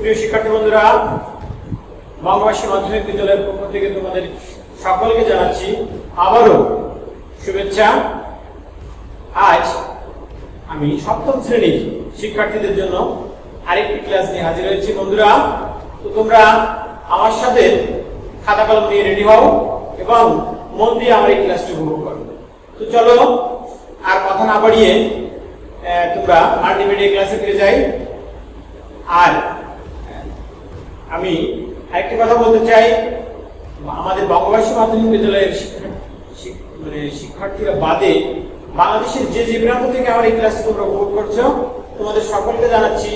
সুপ্রিয় শিক্ষার্থী বন্ধুরা, বঙ্গবাসী মাধ্যমিক বিদ্যালয়ের পক্ষ থেকে তোমাদের সকলকে জানাচ্ছি আবারও শুভেচ্ছা। আজ আমি সপ্তম শ্রেণীর শিক্ষার্থীদের জন্য আরেকটি ক্লাস নিয়ে হাজির হয়েছি। বন্ধুরা, তো তোমরা আমার সাথে খাতা কলম নিয়ে রেডি হও এবং মন দিয়ে আমার এই ক্লাসটি উপভোগ করো। তো চলো আর কথা না বাড়িয়ে তোমরা মাল্টিমিডিয়া ক্লাসে ফিরে যাই। আর আমি আরেকটি কথা বলতে চাই, আমাদের বঙ্গবাসী মাধ্যমিক বিদ্যালয়ের শিক্ষার্থীরা বাদে বাংলাদেশের যে যে প্রান্ত থেকে আমার এই ক্লাসটি তোমরা উপভোগ করছো, তোমাদের সকলকে জানাচ্ছি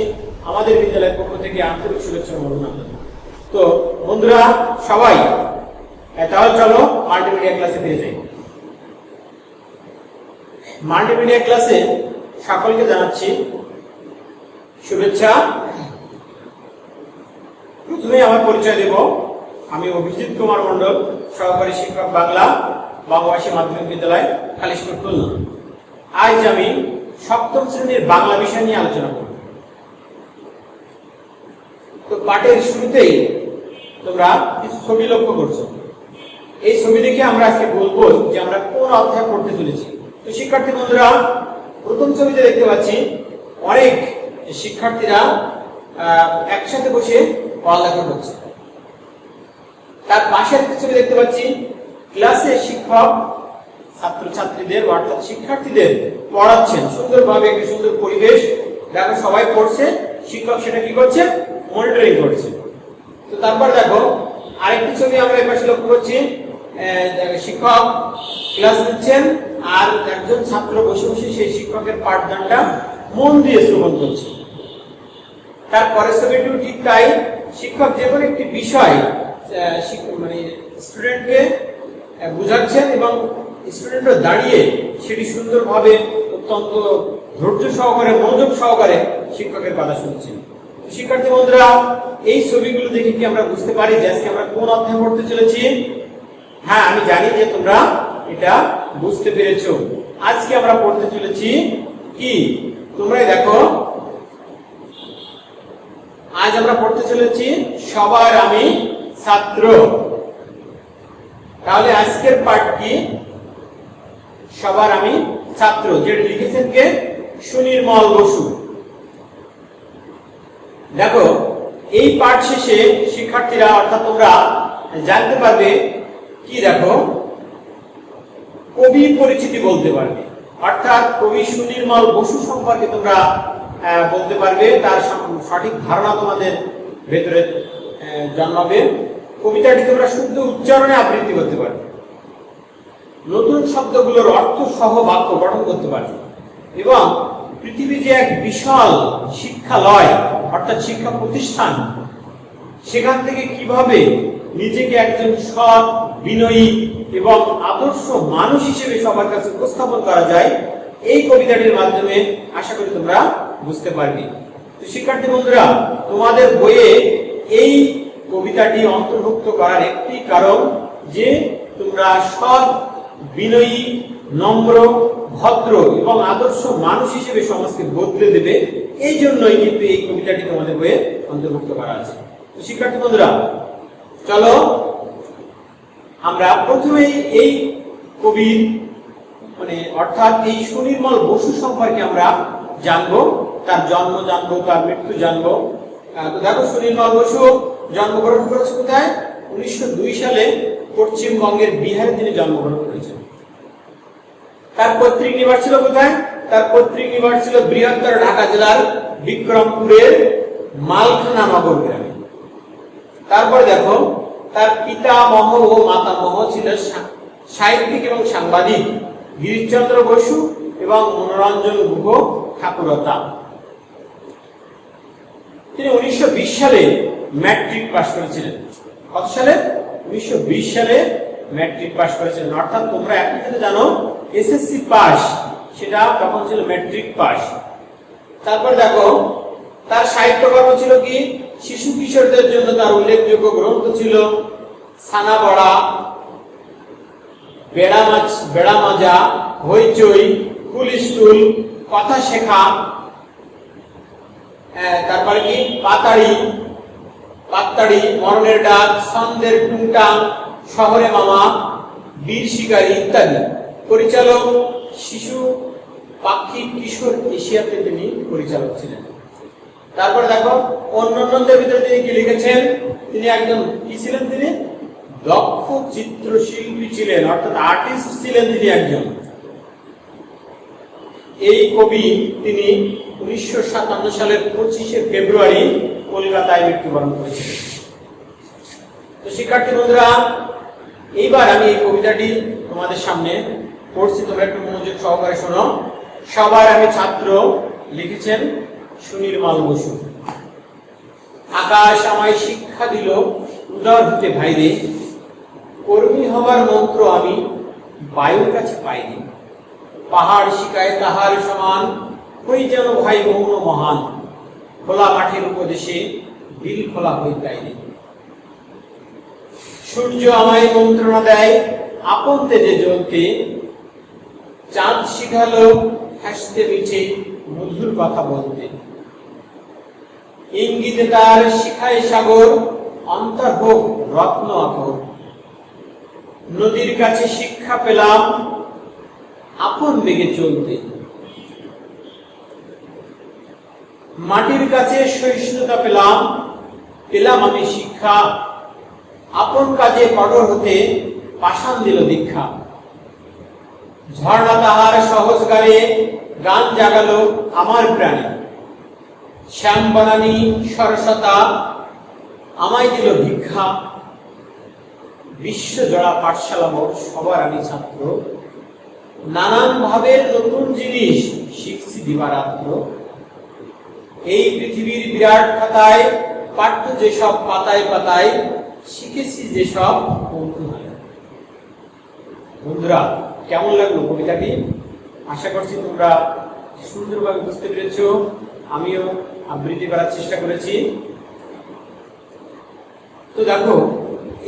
আমাদের বিদ্যালয়ের পক্ষ থেকে আন্তরিক শুভেচ্ছা ও অভিনন্দন। তো বন্ধুরা সবাই তাহলে চলো মাল্টিমিডিয়া ক্লাসে ফিরে যাই। মাল্টিমিডিয়া ক্লাসে সকলকে জানাচ্ছি শুভেচ্ছা। প্রথমে আমার পরিচয় দেব। আমি অভিজিৎ কুমার মণ্ডল, সহকারী শিক্ষক বাংলা, বঙ্গবাসী মাধ্যমিক বিদ্যালয়, খালিশপুর, খুলনা। আজ আমি সপ্তম শ্রেণীর বাংলা বিষয় নিয়ে আলোচনা করব। তো পাঠের শুরুতেই তোমরা কিছু ছবি লক্ষ্য করছো। এই ছবি দেখে আমরা আজকে বলবো যে আমরা কোন অধ্যায় পড়তে চলেছি। তো শিক্ষার্থী বন্ধুরা, প্রথম ছবিতে দেখতে পাচ্ছি অনেক শিক্ষার্থীরা একসাথে বসে পড়ালেখা করছে। তার পাশে একটা ছবি দেখতে পাচ্ছি ক্লাসে শিক্ষক ছাত্রছাত্রীদের অর্থাৎ শিক্ষার্থীদের পড়াচ্ছেন সুন্দরভাবে, একটি সুন্দর পরিবেশ। দেখো সবাই পড়ছে, শিক্ষক সেটা কি করছে, মনিটরিং করছে। তো তারপর দেখো আরেকটি ছবি আমরা এই পাশে লক্ষ্য করছি, শিক্ষক ক্লাস নিচ্ছেন আর একজন ছাত্র বসে বসে সেই শিক্ষকের পাঠদানটা মন দিয়ে শ্রবণ করছে। তারপরের ছবিটিও ঠিক তাই, শিক্ষক যে কোনো একটি বিষয় স্টুডেন্টকে বুঝাচ্ছেন এবং স্টুডেন্টরা দাঁড়িয়ে সেটি সুন্দরভাবে অত্যন্ত ধৈর্য সহকারে, মনোযোগ সহকারে শিক্ষকের কথা শুনছেন। শিক্ষার্থী বন্ধুরা, এই ছবিগুলো দেখে কি আমরা বুঝতে পারি যে আজকে আমরা কোন অধ্যায় পড়তে চলেছি? হ্যাঁ, আমি জানি যে তোমরা এটা বুঝতে পেরেছো। আজকে আমরা পড়তে চলেছি কি, তোমরাই দেখো, আজ আমরা পড়তে চলেছি সবার আমি ছাত্র। তাহলে আজকের পাঠ কি? সবার আমি ছাত্র, যেটা লিখেছেন কে? সুনির্মল বসু। দেখো এই পাঠ শেষে শিক্ষার্থীরা অর্থাৎ তোমরা জানতে পারবে কি, দেখো কবি পরিচিতি বলতে পারবে, অর্থাৎ কবি সুনির্মল বসু সম্পর্কে তোমরা বলতে পারবে, তার সঠিক ধারণা তোমাদের ভেতরে জন্মাবে। কবিতাটি তোমরা শুদ্ধ উচ্চারণে আবৃত্তি করতে পারবে, নতুন শব্দগুলোর অর্থ সহ বাক্য গঠন করতে পারবে এবং পৃথিবী যে এক বিশাল শিক্ষালয় অর্থাৎ শিক্ষা প্রতিষ্ঠান, সেখান থেকে কিভাবে নিজেকে একজন সৎ, বিনয়ী এবং আদর্শ মানুষ হিসেবে সবার কাছে উপস্থাপন করা যায়, এই কবিতাটির মাধ্যমে আশা করি তোমরা বুঝতে পারবে। তো শিক্ষার্থী বন্ধুরা, তোমাদের বইয়ে এই কবিতাটি অন্তর্ভুক্ত করার একটি কারণ যে তোমরা সৎ, বিনয়ী, নম্র, ভদ্র এবং আদর্শ মানুষ হিসেবে সমাজকে বদলে দেবে। এই জন্যই কিন্তু এই কবিতাটি তোমাদের বইয়ে অন্তর্ভুক্ত করা আছে। তো শিক্ষার্থী বন্ধুরা, চলো আমরা প্রথমেই এই কবির অর্থাৎ এই সুনির্মল বসু সম্পর্কে আমরা জানবো, তার জন্ম জানবো, তার মৃত্যু জানবো। তো দেখো, সুনির্মল বসু জন্মগ্রহণ করেছে কোথায়? 1902 সালে পশ্চিমবঙ্গের বিহারে তিনি জন্মগ্রহণ করেছেন। তার পৈতৃক নিবাস ছিল কোথায়? তার পৈতৃক নিবাস ছিল বৃহত্তর ঢাকা জেলার বিক্রমপুরের মালখানা নগর গ্রামে। তারপর দেখো, তার পিতামহ ও মাতামহ ছিল সাহিত্যিক এবং সাংবাদিক গিরিশচন্দ্র বসু এবং মনোরঞ্জন গুহ ঠাকুরতা। তিনি 1920 সালে ম্যাট্রিক পাশ করেছিলেন। কত সালে? 1920 সালে ম্যাট্রিক পাশ করেছিলেন। অর্থাৎ তোমরা এখন যেটা জানো এসএসসি পাস, সেটা তখন ছিল ম্যাট্রিক পাস। তারপর দেখো, তার সাহিত্যকর্ম ছিল কি? শিশু কিশোরদের জন্য তার উল্লেখযোগ্য গ্রন্থ ছিল ছানাবড়া, বেড়া মাজা, হইচই, হুলস্থুল, কথা শেখা, তারপরে কি পাতাড়ি, পাত্তাড়ি, মরণের ডাক, ছন্দের টুংটাং, শহরে মামা, বীর শিকারী ইত্যাদি। পরিচালক শিশু পাক্ষিক কিশোর এশিয়াতে তিনি পরিচালক ছিলেন। তারপরে দেখো অন্যান্যদের ভিতরে তিনি কি লিখেছেন, তিনি একজন কি ছিলেন, তিনি দক্ষ চিত্রশিল্পী ছিলেন, অর্থাৎ আর্টিস্ট ছিলেন তিনি একজন। এই কবি তিনি 1957 সালের 25শে ফেব্রুয়ারি কলকাতায় মৃত্যুবরণ করেছিলেন। তো শিক্ষার্থী বন্ধুরা, এইবার আমি এই কবিতাটি তোমাদের সামনে পড়ছি, তোমরা একটু মনোযোগ সহকারে শোনো। সবার আমি ছাত্র, লিখেছেন সুনির্মল বসু। আকাশ আমায় শিক্ষা দিল উদার হতে ভাইরে, কর্মী হবার মন্ত্র আমি বায়ুর কাছে পাইনি। পাহাড় শিখায় তাহার সমান, হই যেন ভাই মৌন মহান। খোলা মাঠের উপদেশে দিল খোলা হই তাইনি। সূর্য আমায় মন্ত্রণা দেয় আপন তেজে জ্বলতে, চাঁদ শিখালো হাসতে মিঠে মধুর কথা বলতে। ইঙ্গিতে তার শিখায় সাগর, অন্তর হোক রত্ন আকর। নদীর কাছে শিক্ষা পেলাম আপন বেগে চলতে। মাটির কাছে সহিষ্ণুতা পেলাম, পেলাম আমি শিক্ষা। আপন কাজে কঠোর হতে পাষাণ দিল দীক্ষা। ঝর্ণা তাহার সহজ গায়ে গান জাগালো আমার প্রাণে। শ্যাম বানানি সরসতা আমায় দিল ভিক্ষা। বিশ্বজোড়া পাঠশালা মোর সবার আমি ছাত্র। নানান ভাবের নতুন জিনিস শিখছি দিবারাত্র। এই পৃথিবীর বিরাট খাতায় পাঠ্য যেসব পাতায় পাতায়, শিখেছি যেসব কৌতূহল। বন্ধুরা, কেমন লাগলো কবিতাটি? আশা করছি তোমরা সুন্দরভাবে বুঝতে পেরেছো। আমিও আবৃত্তি করার চেষ্টা করেছি। তো দেখো,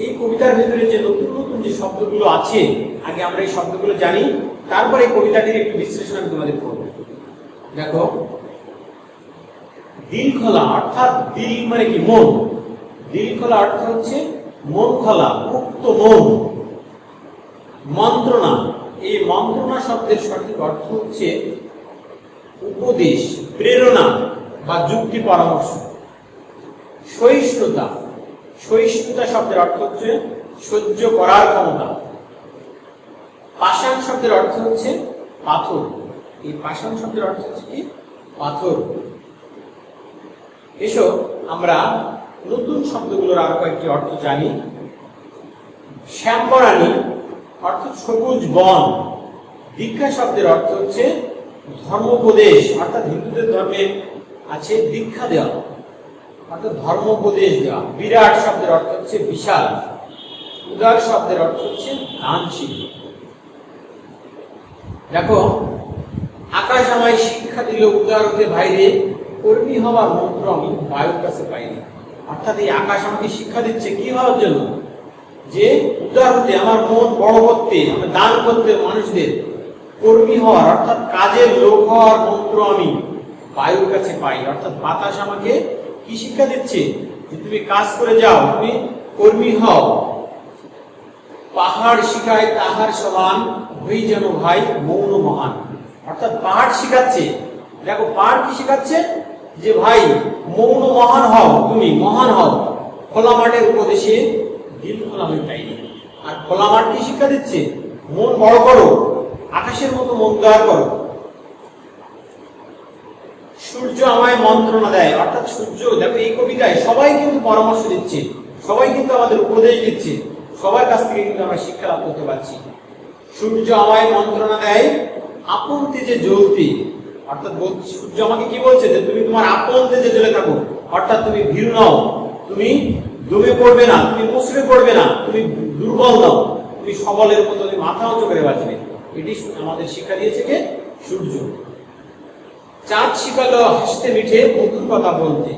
এই কবিতার ভিতরে যে নতুন নতুন যে শব্দগুলো আছে, আগে আমরা এই শব্দগুলো জানি, তারপরে এই কবিতাটির একটু বিশ্লেষণ আমি তোমাদের করব। দেখো, দিল খোলা, অর্থাৎ দিল মানে কি? মন। দিল খোলা অর্থ হচ্ছে মন খোলা, মুক্ত মন। মন্ত্রণা, এই মন্ত্রণা শব্দের সঠিক অর্থ হচ্ছে উপদেশ, প্রেরণা বা যুক্তি পরামর্শ। সহিষ্ণুতা, সহিষ্ণুতা শব্দের অর্থ হচ্ছে সহ্য করার ক্ষমতা। পাষাণ শব্দের অর্থ হচ্ছে পাথর। এই পাষাণ শব্দের অর্থ হচ্ছে কি? পাথর। এসো আমরা নতুন শব্দগুলোর আরো কয়েকটি অর্থ জানি। শ্যামবরানী অর্থাৎ সবুজ বন। দীক্ষা শব্দের অর্থ হচ্ছে ধর্মোপদেশ, অর্থাৎ হিন্দুদের ধর্মে আছে দীক্ষা দেওয়া, অর্থাৎ ধর্মোপদেশ দেওয়া। বিরাট শব্দের অর্থ হচ্ছে বিশাল। উদার শব্দের অর্থ হচ্ছে দানশীল। দেখো, আকাশ আমায় শিক্ষা দিল উদার হতে ভাইরে, কর্মী হওয়ার মন্ত্র আমি বায়ুর কাছে পাইনি। অর্থাৎ এই আকাশ আমাকে শিক্ষা দিচ্ছে কি হওয়ার জন্য? যে উদার হতে, আমার মন বড় করতে, আমার দান করতে মানুষদের। কর্মী হওয়ার অর্থাৎ কাজের লোক হওয়ার মন্ত্র আমি বায়ুর কাছে পাই। অর্থাৎ বাতাস আমাকে কি শিক্ষা দিচ্ছে? যে তুমি কাজ করে যাও, তুমি কর্মী হও। পাহাড় শিখায় তাহার সমান, হই যেন ভাই মৌন মহান। অর্থাৎ পাহাড় শিখাচ্ছে। দেখো, পাহাড় কি শিখাচ্ছে? যে ভাই মৌন মহান হও, তুমি মহান হও। খোলা মাঠের উপদেশে দিল খোলা হয়ে যায়নি। আর খোলা মাঠ কি শিক্ষা দিচ্ছে? মন বড় করো, আকাশের মতো মন তৈরি করো। সূর্য আমায় মন্ত্রণা দেয়, অর্থাৎ সূর্য, দেখো এই কবিতায় সবাই কিন্তু পরামর্শ দিচ্ছে, সবাই কিন্তু আমাদের উপদেশ দিচ্ছে, সবার কাছ থেকে কিন্তু আমরা শিক্ষা লাভ করতে পারছি। সূর্য আমায় মন্ত্রণা দেয় আপন তেজে জ্বলতে। অর্থাৎ সূর্য আমাকে কি বলছে? যে তুমি তোমার আপন তেজে জ্বলে থাকো। অর্থাৎ তুমি ভীরু নও, তুমি ডুবে পড়বে না, তুমি মুসড়ে পড়বে না, তুমি দুর্বল নও, তুমি সবলের মতো তুমি মাথা উঁচু করে বাঁচবে। এটি আমাদের শিক্ষা দিয়েছে কে? সূর্য। চাঁদ শিখালো হাসতে মিঠে মধুর কথা বলতে।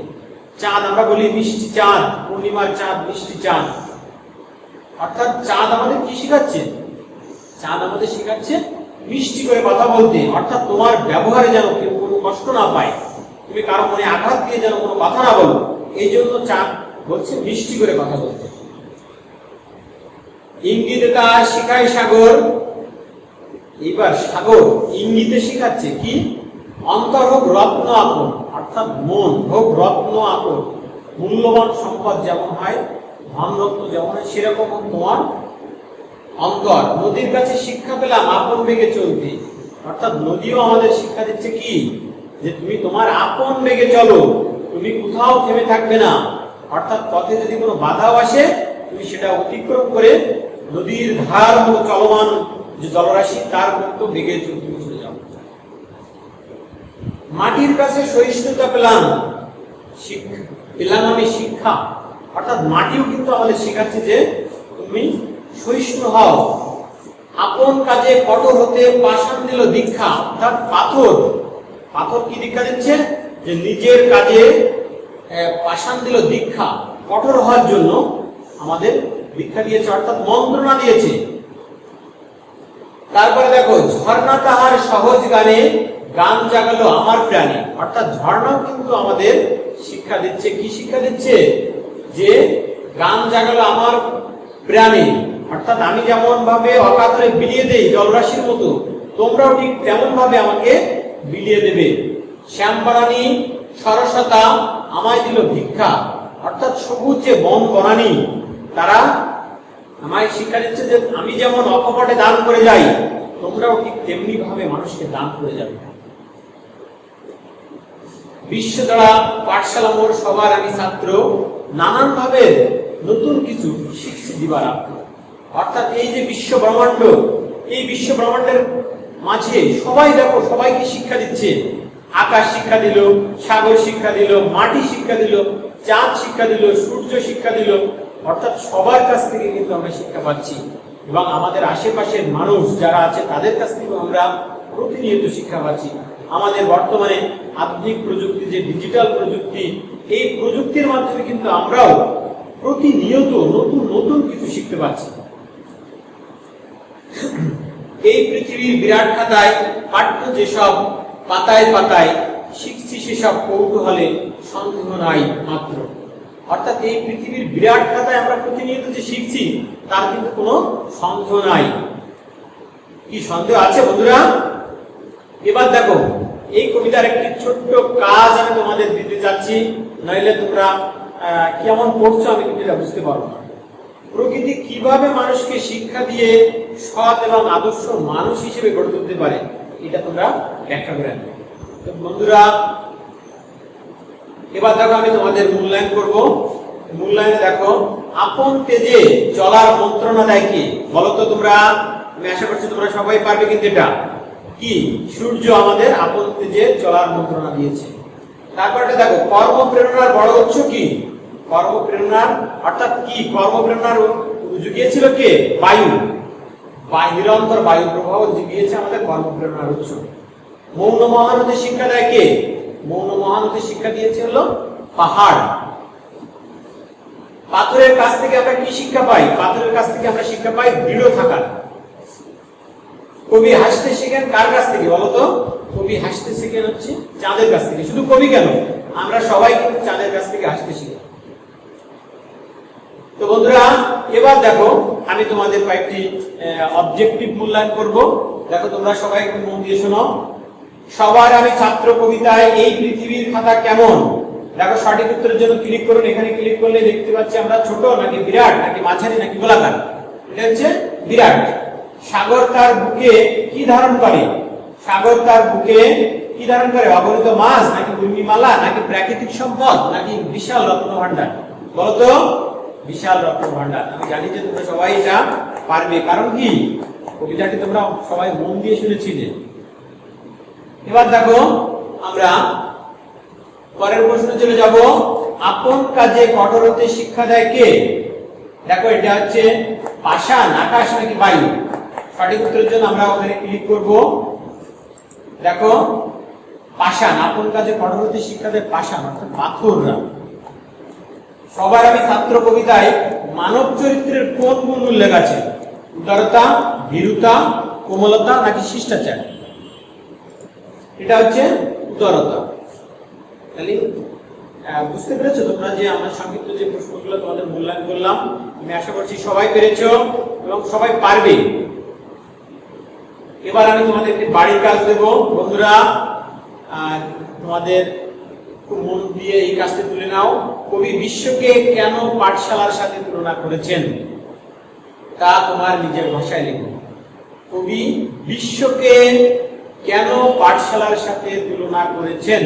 চাঁদ, আমরা বলি মিষ্টি চাঁদ, পূর্ণিমার চাঁদ, মিষ্টি চাঁদ। অর্থাৎ চাঁদ আমাদের কি শিখাচ্ছে? চাঁদ আমাদের শিখাচ্ছে মিষ্টি করে কথা বলতে। অর্থাৎ তোমার ব্যবহারে যেন কেউ কোনো কষ্ট না পায়, তুমি কারো মনে আঘাত দিয়ে যেন কোনো কথা না বলো, এই জন্য চাঁদ বলছে মিষ্টি করে কথা বলতে। ইঙ্গিতে তা শিখায় সাগর, এবার সাগর ইঙ্গিতে শিখাচ্ছে কি, অন্তর হোক রত্ন আপন, অর্থাৎ মন হোক রত্ন আপন। মূল্যবান সম্পদ যেমন হয়, ধনরত্ন যেমন হয়, সেরকম তোমার অন্তর। নদীর কাছে শিক্ষা পেলাম আপন বেগে চলতে, অর্থাৎ নদীও আমাদের শিক্ষা দিচ্ছে কি, যে তুমি তোমার আপন বেগে চলো, তুমি কোথাও থেমে থাকবে না। অর্থাৎ পথে যদি কোনো বাধাও আসে, তুমি সেটা অতিক্রম করে নদীর ধার মতো চলমান যে জলরাশি, তার মতো বেগে তুমি চলে যাও। মাটির কাছে সহিষ্ণুতা পেলাম, পেলাম আমি শিক্ষা, অর্থাৎ মাটিও কিন্তু আমাদের শেখাচ্ছে যে তুমি সহিষ্ণু হও। আপন কাজে কঠোর হতে পাষাণ দিল দীক্ষা, অর্থাৎ পাথর কি দীক্ষা দিচ্ছে, যে নিজের কাজে পাষাণ দিল দীক্ষা, কঠোর হওয়ার জন্য আমাদের দীক্ষা দিয়েছে, অর্থাৎ মন্ত্রণা দিয়েছে। তারপরে দেখো, ঝর্ণা তাহার সহজ গানে গান জাগালো আমার প্রাণে, অর্থাৎ ঝর্ণাও কিন্তু আমাদের শিক্ষা দিচ্ছে। কি শিক্ষা দিচ্ছে, যে গান জাগালো আমার প্রাণে, অর্থাৎ আমি যেমন ভাবে অকাতরে বিলিয়ে দেই জলরাশির মতো, তোমরাও ঠিক তেমন ভাবে আমাকে বিলিয়ে দেবে। শ্যামবারানী সরসতা আমায় দিল ভিক্ষা, অর্থাৎ সবুজ যে বন বনানী, তারা আমায় শিক্ষা দিচ্ছে যে আমি যেমন অকপটে দান করে যাই, তোমরাও ঠিক তেমনি ভাবে মানুষকে দান করে যাবে। বিশ্বজোড়া পাঠশালা মোর সবার আমি ছাত্র, নানান ভাবে নতুন কিছু শিখছি দিবার, অর্থাৎ এই যে বিশ্ব ব্রহ্মাণ্ড, এই বিশ্ব ব্রহ্মাণ্ডের মাঝে সবাই দেখো সবাইকে শিক্ষা দিচ্ছে। আকাশ শিক্ষা দিল, সাগর শিক্ষা দিল, মাটি শিক্ষা দিল, চাঁদ শিক্ষা দিল, সূর্য শিক্ষা দিল, অর্থাৎ সবার কাছ থেকে কিন্তু আমরা শিক্ষা পাচ্ছি। এবং আমাদের আশেপাশের মানুষ যারা আছে তাদের কাছ থেকে আমরা প্রতিনিয়ত শিক্ষা পাচ্ছি। আমাদের বর্তমানে আধুনিক প্রযুক্তি, যে ডিজিটাল প্রযুক্তি, এই প্রযুক্তির মাধ্যমে কিন্তু আমরাও প্রতিনিয়ত নতুন নতুন কিছু শিখতে পাচ্ছি। এই পৃথিবীর বিরাট খাতায় পাঠ্য যেসব পাতায় পাতায়, শিখছি সেসব কৌতূহলে সন্দেহ নাই মাত্র, অর্থাৎ এই পৃথিবীর বিরাট খাতায় আমরা প্রতিনিয়ত যে শিখছি তার কিন্তু কোনো সন্দেহ নাই। কি সন্দেহ আছে বন্ধুরা? এবার দেখো, এই কবিতার একটি ছোট্ট কাজ আমি তোমাদের দিতে চাচ্ছি, নইলে তোমরা কেমন পড়ছো আমি কিন্তু এটা বুঝতে পারবো না। প্রকৃতি কিভাবে মানুষকে শিক্ষা দিয়ে সৎ এবং আদর্শ মানুষ হিসেবে গড়ে তুলতে পারে, এটা তোমরা ব্যাখ্যা করে আনবে। তো বন্ধুরা, এবার দেখো আমি তোমাদের মূল্যায়ন করব। মূল্যায়নে দেখো, আপন তেজে চলার মন্ত্রণা দেয় কি, বলো তো তোমরা? আমি আশা করছি তোমরা সবাই পারবে, কিন্তু এটা কি? সূর্য আমাদের আপন তেজে চলার মন্ত্রণা দিয়েছে। তারপরে দেখো, কর্মপ্রেরণার বড় উৎস কি? কর্মপ্রেরণার অর্থাৎ কি, কর্মপ্রেরণার জুগিয়েছিল কে? বায়ু। নিরন্তর বায়ু প্রবাহ জুগিয়েছে আমাদের কর্মপ্রেরণার উৎস। মৌন মহানদী শিক্ষা দেয় কে? মৌন মহানদী শিক্ষা দিয়েছে হলো পাহাড়। পাথরের কাছ থেকে আমরা কি শিক্ষা পাই? পাথরের কাছ থেকে আমরা শিক্ষা পাই দৃঢ় থাকার। কবি হাসতে শেখেন কার কাছ থেকে বলতো? কবি হাসতে শেখেন হচ্ছে চাঁদের কাছ থেকে। শুধু কবি কেন, আমরা সবাই কিন্তু চাঁদের কাছ থেকে হাসতে শিখি। তো বন্ধুরা, এবার দেখো আমি তোমাদের কয়েকটি অবজেক্টিভ মূল্যায়ন করব। দেখো তোমরা সবাই একটু মন দিয়ে শোনো। সবার আমি ছাত্র কবিতায় এই পৃথিবীর খাতা কেমন? দেখো সঠিক উত্তরের জন্য ক্লিক করুন। এখানে ক্লিক করলে দেখতে পাচ্ছি আমরা ছোট নাকি বিরাট নাকি মাঝারি নাকি গোলাকার। এটা হচ্ছে বিরাট। সাগর তার বুকে কি ধারণ করে? সাগর তার বুকে কি ধারণ করে? অগণিত মাছ নাকি উর্মিমালা নাকি প্রাকৃতিক সম্পদ নাকি বিশাল রত্ন ভান্ডার? বলতো? বিশাল রত্ন ভান্ডার। আমি জানি যে তোমরা সবাই এটা পারবে, কারণ কি কবিতাটি তোমরা সবাই মন দিয়ে শুনেছিলে। এবার দেখো আমরা পরের প্রশ্নে চলে যাব। আপন কাজে কঠোর হতে শিক্ষা দেয় কে? দেখো এটা হচ্ছে পাষাণ, আকাশ নাকি বায়ু? সঠিক উত্তরের জন্য আমরা ওখানে ক্লিক করব। দেখো পাষাণ, আপন কাজে কঠোর হতে শিক্ষা দেয় পাষাণ, অর্থাৎ পাথররা। সবার আমি ছাত্র কবিতায় মানব চরিত্রের কোন গুণ উল্লেখ আছে? উদারতা, ভীরুতা, কোমলতা নাকি শিষ্টাচার? এটা হচ্ছে উদারতা। তাহলে বুঝতে পেরেছো তোমরা যে আমার সংক্ষিপ্ত যে প্রশ্নগুলো তোমাদের মূল্যায়ন করলাম? আমি আশা করছি সবাই পেরেছো এবং সবাই পারবে। এবার আমি তোমাদেরকে বাড়ির কাজ দেব বন্ধুরা, তোমাদের খুব মন দিয়ে এই কাজটি তুলে নাও। কবি বিশ্বকে কেন পাঠশালার সাথে তুলনা করেছেন তা তোমার নিজের ভাষায় লেখো। কবি বিশ্বকে কেন পাঠশালার সাথে তুলনা করেছেন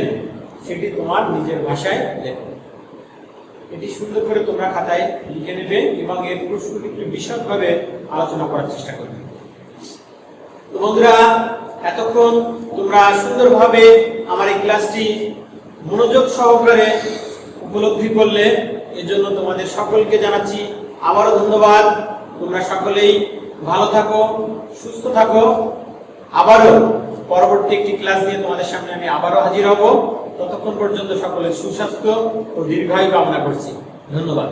সেটি তোমার নিজের ভাষায় লেখো। এটি সুন্দর করে তোমরা খাতায় লিখে নেবে এবং এর প্রশ্নটি একটু বিশদভাবে আলোচনা করার চেষ্টা করবে। তো বন্ধুরা, এতক্ষণ তোমরা সুন্দরভাবে আমার এই ক্লাসটি মনোযোগ সহকারে উপলব্ধি করলে, এর জন্য তোমাদের সকলকে জানাচ্ছি আবারও ধন্যবাদ। তোমরা সকলেই ভালো থাকো, সুস্থ থাকো। আবারও পরবর্তী একটি ক্লাস নিয়ে তোমাদের সামনে আমি আবারও হাজির হব। ততক্ষণ পর্যন্ত সকলের সুস্বাস্থ্য ও দীর্ঘায়ু কামনা করছি। ধন্যবাদ।